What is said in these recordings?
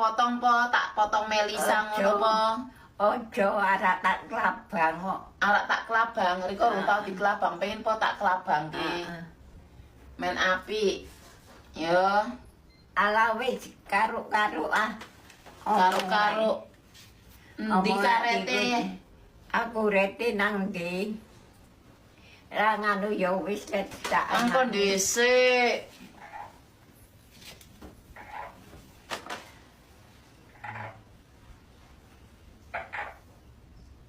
potong po, tak potong melisa ngono po. Ojo arek tak klabang kok. Arek tak kelabang, riko urung tau dikelabang, pengen po tak kelabang ki. Men api. Yo. Ala wis karo-karo ah. Karo-karo. Endi karete? Aku rete nang ndi? Ra nganu ya wis tak. Angkon dhisik.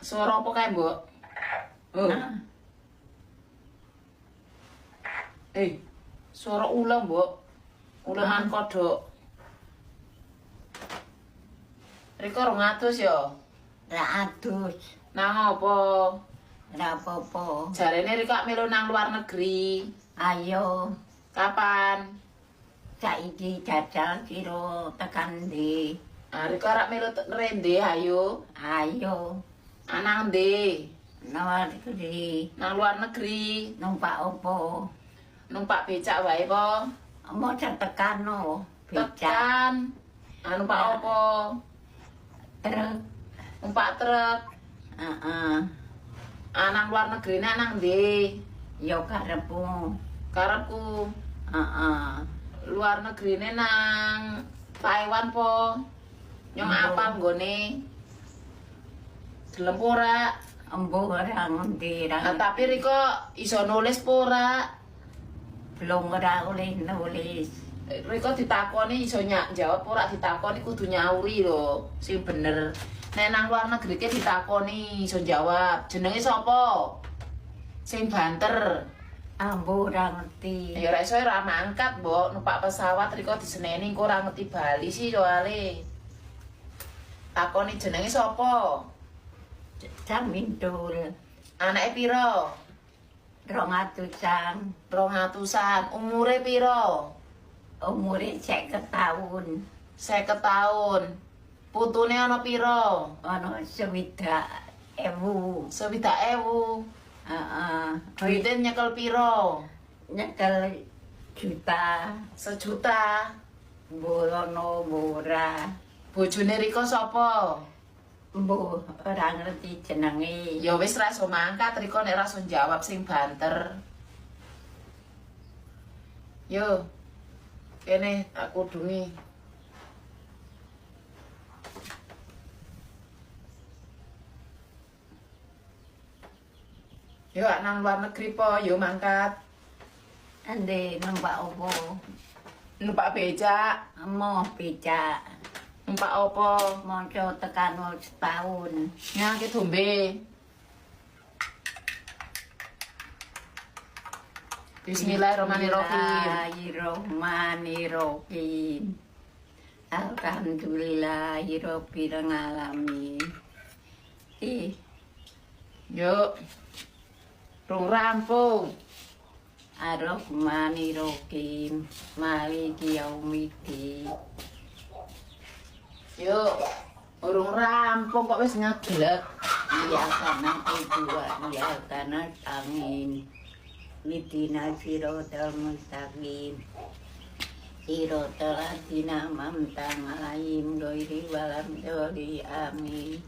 Suara apa kae, Mbok? Oh. Suara ulam, Mbok. Ulaman kodok. Riko 200 ya? Ra adus. Nang apa? Ra apa-apa. Jarene Riko melu nang luar negeri. Ayo, Kapan? saiki jajal sira tekan ndi? Riko arep melu ngrende ayo. Ayo, Nang ndi? luar negeri. Nang luar negeri. Numpak opo? Numpak becak wae po. Mau tekan no, becak. Tekan. Numpak apa? Truk. Numpak truk. Nang luar negeri nang ndi? Ya karepmu. Karepku luar negeri nang Taiwan po. Nyong apa nggone? Gelem ora? Embuh ora ngendi ra. Tapi Riko iso nulis po ora? Belum ora oleh nulis. Riko ditakoni iso jawab ora, ditakoni kudu nyauri lho, sing bener. Nek nang luar negeri ke ditakoni iso jawab. Jenenge sapa? Sing banter. Ambuh ora ngerti. Ya ora iso ora mangkat, Mbok. Numpak pesawat Riko diseneni engko ora ngerti bali sih soalé. Takoni jenenge sapa? Samindul. Anake pira? 200-an. 200-an. Umure pira? Umure 50 tahun. 50 tahun. Putune ana pira? Ana 60.000. 60.000. Heeh. Duite nyekel pira? Nyekel juta. 1 juta. Mbono murah. Bojone Riko sapa? Mbuh ora ngerti jenenge. Ya wis ra iso mangkat Riko nek ra iso jawab sing banter. Yo. Kene tak kudungi. Yo nang luar negeri po, yo mangkat. Ande numpak opo? Numpak becak. Emoh becak. Numpak apa? Monco tekan setahun. Nyake dombe. Bismillahirrahmanirrahim. Bismillahirrahmanirrahim. Alhamdulillahirabbil alamin. Yuk. Rung rampung. Ar-Rahmanirrahim. Maliki yaumiddin. Yuk. Urung rampung kok wis ngeglek. Iya kana dua, iya kana angin. Lidina siratal mustaqim. Siratal ladzina mamtang alaihim ghairi walam doli amin.